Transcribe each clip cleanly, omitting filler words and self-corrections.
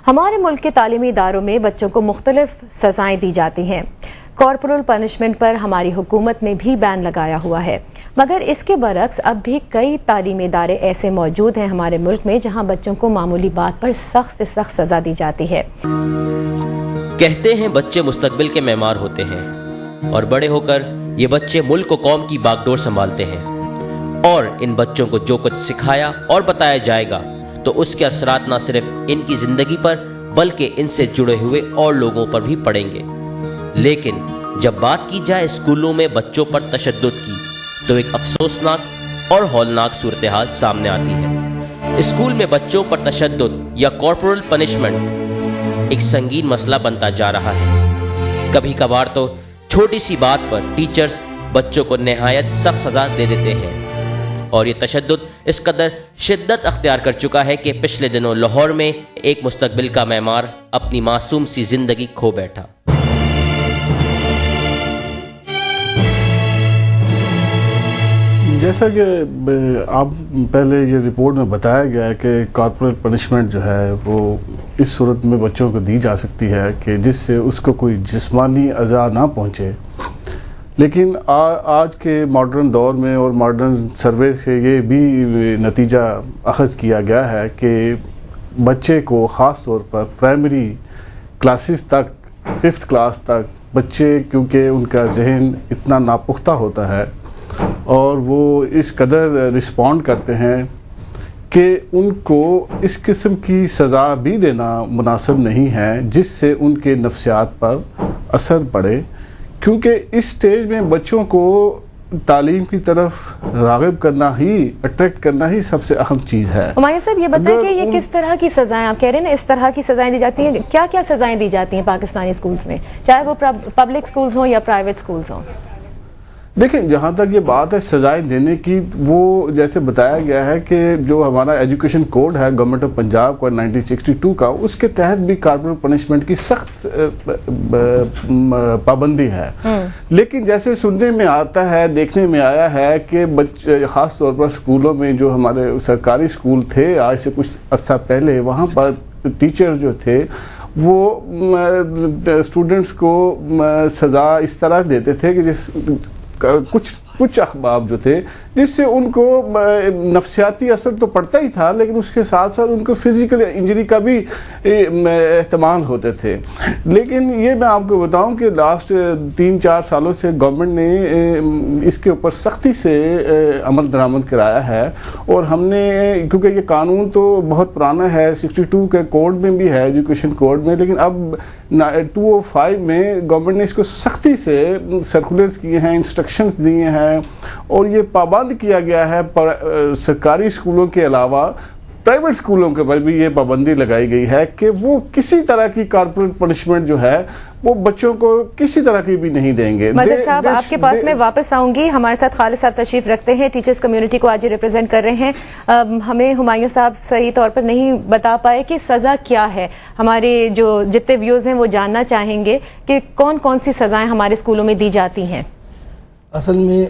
ہمارے ملک کے تعلیمی اداروں میں بچوں کو مختلف سزائیں دی جاتی ہیں. کارپورل پنشمنٹ پر ہماری حکومت نے بھی بین لگایا ہوا ہے، مگر اس کے برعکس اب بھی کئی تعلیمی ادارے ایسے موجود ہیں ہمارے ملک میں جہاں بچوں کو معمولی بات پر سخت سے سخت سزا دی جاتی ہے. کہتے ہیں بچے مستقبل کے معمار ہوتے ہیں اور بڑے ہو کر یہ بچے ملک و قوم کی باغ ڈور سنبھالتے ہیں، اور ان بچوں کو جو کچھ سکھایا اور بتایا جائے گا تو اس کے اثرات نہ صرف ان کی زندگی پر بلکہ ان سے جڑے ہوئے اور لوگوں پر بھی پڑیں گے. لیکن جب بات کی جائے اسکولوں میں بچوں پر تشدد کی تو ایک افسوسناک اور ہولناک صورتحال سامنے آتی ہے. اسکول میں بچوں پر تشدد یا کارپورل پنشمنٹ ایک سنگین مسئلہ بنتا جا رہا ہے. کبھی کبھار تو چھوٹی سی بات پر ٹیچرز بچوں کو نہایت سخت سزا دے دیتے ہیں، اور یہ تشدد اس قدر شدت اختیار کر چکا ہے کہ پچھلے دنوں لاہور میں ایک مستقبل کا معمار اپنی معصوم سی زندگی کھو بیٹھا. جیسا کہ آپ پہلے یہ رپورٹ میں بتایا گیا ہے کہ کارپورل پنشمنٹ جو ہے وہ اس صورت میں بچوں کو دی جا سکتی ہے کہ جس سے اس کو کوئی جسمانی اذا نہ پہنچے. لیکن آج کے ماڈرن دور میں اور ماڈرن سروے سے یہ بھی نتیجہ اخذ کیا گیا ہے کہ بچے کو خاص طور پر پرائمری کلاسز تک 5th کلاس تک بچے، کیونکہ ان کا ذہن اتنا ناپختہ ہوتا ہے اور وہ اس قدر رسپونڈ کرتے ہیں کہ ان کو اس قسم کی سزا بھی دینا مناسب نہیں ہے جس سے ان کے نفسیات پر اثر پڑے، کیونکہ اس سٹیج میں بچوں کو تعلیم کی طرف راغب کرنا ہی، اٹریکٹ کرنا ہی سب سے اہم چیز ہے. ہمایوں صاحب یہ بتائیں کہ یہ کس طرح کی سزائیں، آپ کہہ رہے ہیں نا اس طرح کی سزائیں دی جاتی ہیں، کیا کیا سزائیں دی جاتی ہیں پاکستانی اسکولز میں، چاہے وہ پبلک اسکولز ہوں یا پرائیویٹ اسکولز ہوں؟ دیکھیں، جہاں تک یہ بات ہے سزائیں دینے کی، وہ جیسے بتایا گیا ہے کہ جو ہمارا ایجوکیشن کوڈ ہے گورنمنٹ آف پنجاب کا 1962 کا، اس کے تحت بھی کارپورل پنشمنٹ کی سخت پابندی ہے. لیکن جیسے سننے میں آتا ہے، دیکھنے میں آیا ہے کہ بچے خاص طور پر اسکولوں میں جو ہمارے سرکاری اسکول تھے آج سے کچھ عرصہ پہلے، وہاں پر ٹیچر جو تھے وہ اسٹوڈنٹس کو سزا اس طرح دیتے تھے کہ کچھ احباب جو تھے جس سے ان کو نفسیاتی اثر تو پڑتا ہی تھا، لیکن اس کے ساتھ ساتھ ان کو فزیکل انجری کا بھی احتمال ہوتے تھے. لیکن یہ میں آپ کو بتاؤں کہ لاسٹ 3-4 سالوں سے گورنمنٹ نے اس کے اوپر سختی سے عمل درآمد کرایا ہے، اور ہم نے، کیونکہ یہ قانون تو بہت پرانا ہے، 62 کے کوڈ میں بھی ہے، ایجوکیشن کوڈ میں، لیکن اب 205 میں گورنمنٹ نے اس کو سختی سے سرکولرز کیے ہیں، انسٹرکشنز دیے ہیں، اور یہ پابند کیا گیا ہے سرکاری اسکولوں کے علاوہ پرائیویٹ اسکولوں کے پر بھی یہ پابندی لگائی گئی ہے کہ وہ کسی طرح کی کارپورل پنشمنٹ جو ہے وہ بچوں کو کسی طرح کی بھی نہیں دیں گے. مظہر صاحب، آپ کے پاس میں واپس آؤں گی. ہمارے ساتھ خالد صاحب تشریف رکھتے ہیں، ٹیچرز کمیونٹی کو آج یہ ریپرزینٹ کر رہے ہیں. ہمیں ہمایوں صاحب صحیح طور پر نہیں بتا پائے کہ سزا کیا ہے. ہمارے جو جتنے ویوز ہیں وہ جاننا چاہیں گے کہ کون کون سی سزائیں ہمارے اسکولوں میں دی جاتی ہیں. اصل میں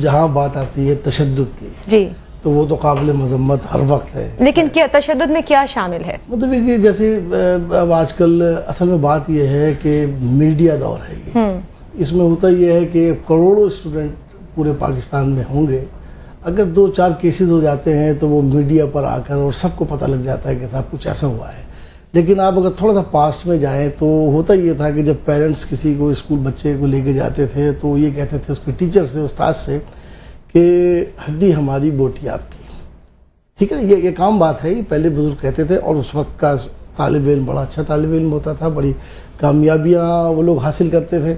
جہاں بات آتی ہے تشدد کی، جی، تو وہ تو قابل مذمت ہر وقت ہے. لیکن کیا تشدد میں کیا شامل ہے؟ مطلب کہ جیسے اب آج کل اصل میں بات یہ ہے کہ میڈیا دور ہے یہ، اس میں ہوتا یہ ہے کہ کروڑوں اسٹوڈنٹ پورے پاکستان میں ہوں گے، اگر 2-4 کیسز ہو جاتے ہیں تو وہ میڈیا پر آ کر اور سب کو پتہ لگ جاتا ہے کہ صاحب کچھ ایسا ہوا ہے. لیکن آپ اگر تھوڑا سا پاسٹ میں جائیں تو ہوتا یہ تھا کہ جب پیرنٹس کسی کو اسکول بچے کو لے کے جاتے تھے تو یہ کہتے تھے اس کے ٹیچر سے، استاد سے، کہ ہڈی ہماری بوٹی آپ کی. ٹھیک ہے، یہ کام بات ہے، یہ پہلے بزرگ کہتے تھے، اور اس وقت کا طالب علم بڑا اچھا طالب علم ہوتا تھا، بڑی کامیابیاں وہ لوگ حاصل کرتے تھے.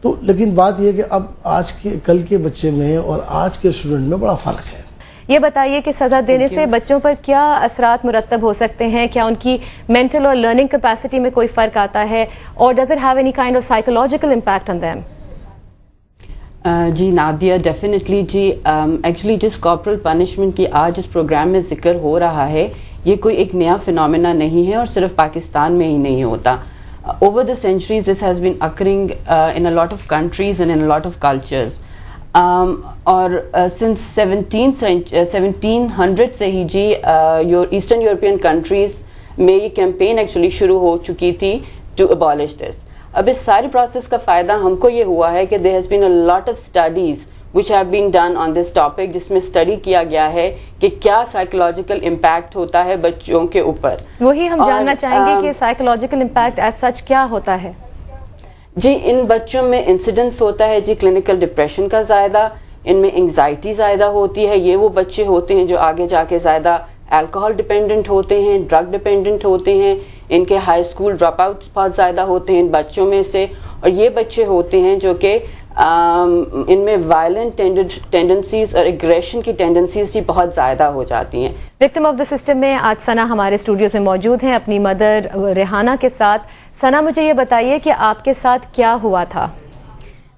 تو لیکن بات یہ کہ اب آج کے کل کے بچے میں اور آج کے اسٹوڈنٹ میں بڑا فرق ہے. یہ بتائیے کہ سزا دینے سے بچوں پر کیا اثرات مرتب ہو سکتے ہیں؟ کیا ان کی مینٹل اور لرننگ کیپیسٹی میں کوئی فرق آتا ہے، اور does it have any kind of psychological impact on them? جی نادیہ، ڈیفینیٹلی جی. ایکچولی جس کارپورل پنشمنٹ کی آج اس پروگرام میں ذکر ہو رہا ہے، یہ کوئی ایک نیا فنومینا نہیں ہے، اور صرف پاکستان میں ہی نہیں ہوتا. Over the centuries this has been occurring in a lot of countries and in a lot of cultures. اور سنس 1700 سے ہی جی ایسٹرن یورپین کنٹریز میں یہ کیمپین ایکچولی شروع ہو چکی تھی ٹو ابالش دس. اب اس ساری پروسیس کا فائدہ ہم کو یہ ہوا ہے کہ there has been a lot of studies which have been done on this topic, جس میں اسٹڈی کیا گیا ہے کہ کیا سائیکولوجیکل امپیکٹ ہوتا ہے بچوں کے اوپر. وہی ہم جاننا چاہیں گے کہ سائیکولوجیکل امپیکٹ ایز سچ کیا ہوتا ہے. جی ان بچوں میں انسیڈنس ہوتا ہے جی کلینکل ڈپریشن کا زیادہ, ان میں انگزائٹی زیادہ ہوتی ہے. یہ وہ بچے ہوتے ہیں جو آگے جا کے زیادہ الکوہول ڈپینڈنٹ ہوتے ہیں, ڈرگ ڈپینڈنٹ ہوتے ہیں, ان کے ہائی اسکول ڈراپ آؤٹس بہت زیادہ ہوتے ہیں ان بچوں میں سے. اور یہ بچے ہوتے ہیں جو کہ ان میں وائلنٹ ٹینڈنسیز اور ایگریشن کی ٹینڈنسیز بھی بہت زیادہ ہو جاتی ہیں. وکٹم آف دا سسٹم میں آج ثنا ہمارے اسٹوڈیو سے موجود ہیں اپنی مدر ریحانہ کے ساتھ. ثنا مجھے یہ بتائیے کہ آپ کے ساتھ کیا ہوا تھا؟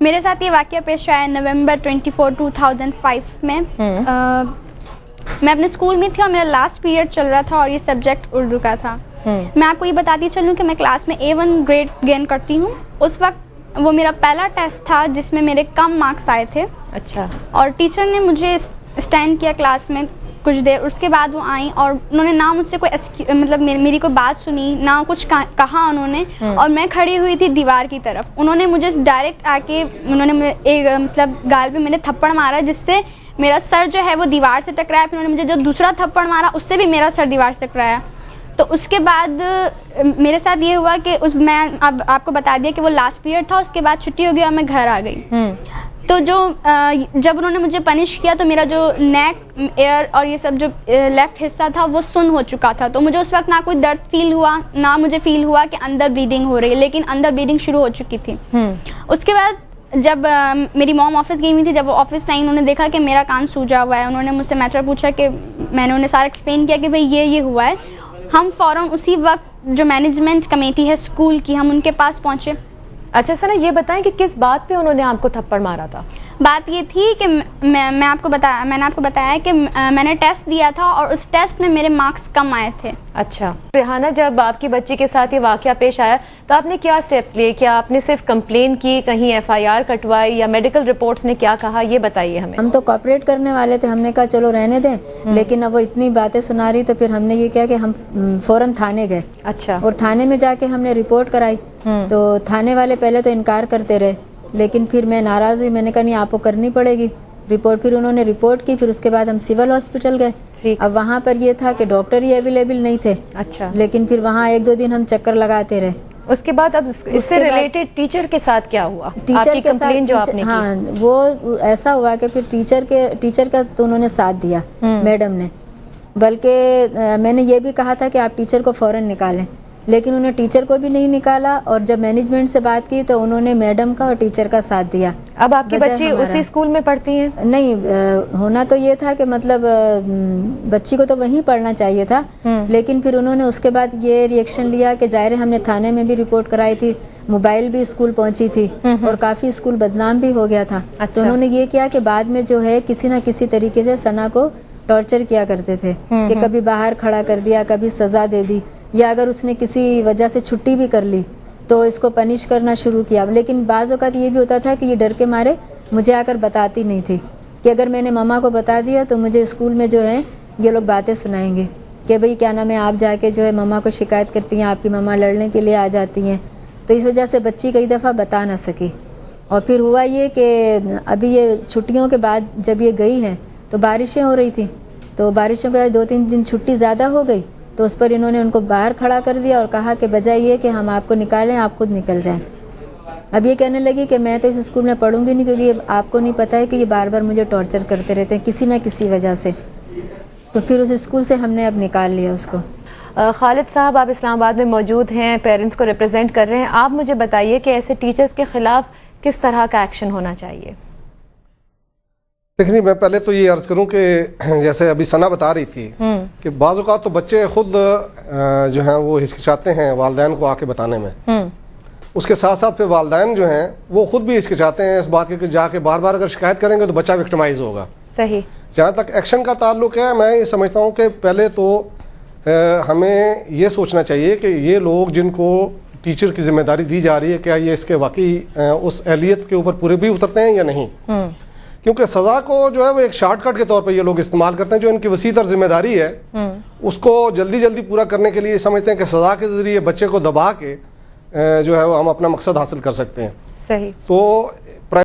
میرے ساتھ یہ واقعہ پیش آیا نومبر 24, 2005 میں. میں اپنے اسکول میں تھی اور میرا لاسٹ پیریڈ چل رہا تھا اور یہ سبجیکٹ اردو کا تھا. میں آپ کو یہ بتاتی چلوں کہ میں کلاس میں A1 گریڈ گین کرتی ہوں. اس وقت وہ میرا پہلا ٹیسٹ تھا جس میں میرے کم مارکس آئے تھے. اچھا. اور ٹیچر نے مجھے اسٹینڈ کیا کلاس میں کچھ دیر. اس کے بعد وہ آئیں اور انہوں نے نہ مجھ سے کوئی مطلب میری کوئی بات سنی, نہ کچھ کہا انہوں نے. اور میں کھڑی ہوئی تھی دیوار کی طرف. انہوں نے مجھے ڈائریکٹ آ کے انہوں نے ایک مطلب گال پہ میرے تھپڑ مارا جس سے میرا سر جو ہے وہ دیوار سے ٹکرایا. پھر انہوں نے مجھے جو دوسرا تھپڑ مارا اس سے بھی میرا سر دیوار سے ٹکرایا. تو اس کے بعد میرے ساتھ یہ ہوا کہ میں اب آپ کو بتا دیا کہ وہ لاسٹ پیریڈ تھا. اس کے بعد چھٹی ہو گئی اور میں گھر آ گئی. تو جب انہوں نے مجھے پنش کیا تو میرا جو نیک, ایئر اور یہ سب جو لیفٹ حصہ تھا وہ سن ہو چکا تھا. تو مجھے اس وقت نہ کوئی درد فیل ہوا, نہ مجھے فیل ہوا کہ اندر بلیڈنگ ہو رہی ہے, لیکن اندر بلیڈنگ شروع ہو چکی تھی. اس کے بعد جب میری موم آفس گئی ہوئی تھی, جب وہ آفس آئی انہوں نے دیکھا کہ میرا کان سوجا ہوا ہے. انہوں نے مجھ سے میٹر پوچھا کہ میں نے انہیں سارا ایکسپلین کیا کہ بھائی یہ ہوا ہے. ہم فوراً اسی وقت جو مینجمنٹ کمیٹی ہے اسکول کی, ہم ان کے پاس پہنچے. اچھا سر یہ بتائیں کہ کس بات پہ انہوں نے آپ کو تھپڑ مارا تھا؟ بات یہ تھی کہ میں نے آپ کو بتایا کہ میں نے ٹیسٹ دیا تھا اور اس ٹیسٹ میں میرے مارکس کم آئے تھے. اچھا ریحانہ, جب آپ کی بچی کے ساتھ یہ واقعہ پیش آیا تو آپ نے کیا سٹیپس لیے؟ کیا آپ نے صرف کمپلین کی, کہیں FIR کٹوائی, یا میڈیکل رپورٹس نے کیا کہا, یہ بتائیے ہمیں. ہم تو کوآپریٹ کرنے والے تھے, ہم نے کہا چلو رہنے دیں, لیکن اب وہ اتنی باتیں سنا رہی تو پھر ہم نے یہ کیا کہ ہم فوراً تھانے گئے. اچھا. اور تھانے میں جا کے ہم نے رپورٹ کرائی. تو تھانے والے پہلے تو انکار کرتے رہے, لیکن پھر میں ناراض ہوئی. میں نے کہا نہیں آپ کو کرنی پڑے گی رپورٹ. پھر انہوں نے رپورٹ کی. پھر اس کے بعد ہم سول ہاسپٹل گئے. اب وہاں پر یہ تھا کہ ڈاکٹر ہی اویلیبل نہیں تھے. اچھا. لیکن پھر وہاں 1-2 دن ہم چکر لگاتے رہے. اس کے بعد اب اس سے ریلیٹڈ ٹیچر کے ساتھ کیا ہوا؟ ٹیچر کے ساتھ ہاں وہ ایسا ہوا کہ پھر ٹیچر کا تو انہوں نے ساتھ دیا میڈم نے. بلکہ میں نے یہ بھی کہا تھا کہ آپ ٹیچر کو فوراً نکالیں, لیکن انہوں نے ٹیچر کو بھی نہیں نکالا. اور جب مینجمنٹ سے بات کی تو انہوں نے میڈم کا اور ٹیچر کا ساتھ دیا. اب آپ کی بچی اسی اسکول میں پڑھتی ہیں؟ نہیں, ہونا تو یہ تھا کہ مطلب بچی کو تو وہیں پڑھنا چاہیے تھا, لیکن پھر انہوں نے اس کے بعد یہ ری ایکشن لیا کہ ظاہر ہم نے تھانے میں بھی رپورٹ کرائی تھی, موبائل بھی اسکول پہنچی تھی اور کافی اسکول بدنام بھی ہو گیا تھا. تو انہوں نے یہ کیا کہ بعد میں جو ہے کسی نہ کسی طریقے سے ثنا کو ٹارچر کیا کرتے تھے کہ کبھی باہر کھڑا کر دیا, کبھی سزا دے دی, یا اگر اس نے کسی وجہ سے چھٹی بھی کر لی تو اس کو پنش کرنا شروع کیا. لیکن بعض اوقات یہ بھی ہوتا تھا کہ یہ ڈر کے مارے مجھے آ کر بتاتی نہیں تھی کہ اگر میں نے ماما کو بتا دیا تو مجھے اسکول میں جو ہے یہ لوگ باتیں سنائیں گے کہ بھئی کیا نام ہے, آپ جا کے جو ہے ماما کو شکایت کرتی ہیں, آپ کی ماما لڑنے کے لیے آ جاتی ہیں. تو اس وجہ سے بچی کئی دفعہ بتا نہ سکی. اور پھر ہوا یہ کہ ابھی یہ چھٹیوں کے بعد جب یہ گئی ہیں تو بارشیں ہو رہی تھیں, تو بارشوں کے بعد 2-3 دن چھٹی زیادہ ہو گئی. تو اس پر انہوں نے ان کو باہر کھڑا کر دیا اور کہا کہ بجائے یہ کہ ہم آپ کو نکالیں آپ خود نکل جائیں. اب یہ کہنے لگی کہ میں تو اس اسکول میں پڑھوں گی نہیں, کیونکہ آپ کو نہیں پتہ ہے کہ یہ بار بار مجھے ٹارچر کرتے رہتے ہیں کسی نہ کسی وجہ سے. تو پھر اس اسکول سے ہم نے اب نکال لیا اس کو. خالد صاحب, آپ اسلام آباد میں موجود ہیں, پیرنٹس کو ریپرزینٹ کر رہے ہیں. آپ مجھے بتائیے کہ ایسے ٹیچرز کے خلاف کس طرح کا ایکشن ہونا چاہیے؟ دیکھیں میں پہلے تو یہ عرض کروں کہ جیسے ابھی ثنا بتا رہی تھی کہ بعض اوقات تو بچے خود جو ہیں وہ ہچکچاتے ہیں والدین کو آ کے بتانے میں. اس کے ساتھ ساتھ پھر والدین جو ہیں وہ خود بھی ہچکچاتے ہیں اس بات کے کہ جا کے بار بار اگر شکایت کریں گے تو بچہ وکٹمائز ہوگا. صحیح. جہاں تک ایکشن کا تعلق ہے, میں یہ سمجھتا ہوں کہ پہلے تو ہمیں یہ سوچنا چاہیے کہ یہ لوگ جن کو ٹیچر کی ذمہ داری دی جا رہی ہے کیا یہ اس کے واقعی اس اہلیت کے اوپر پورے بھی اترتے ہیں یا نہیں. کیونکہ سزا کو جو ہے وہ ایک شارٹ کٹ کے طور پہ یہ لوگ استعمال کرتے ہیں. جو ان کی وسیع تر ذمہ داری ہے اس کو جلدی جلدی پورا کرنے کے لیے سمجھتے ہیں کہ سزا کے ذریعے بچے کو دبا کے جو ہے وہ ہم اپنا مقصد حاصل کر سکتے ہیں. صحیح. تو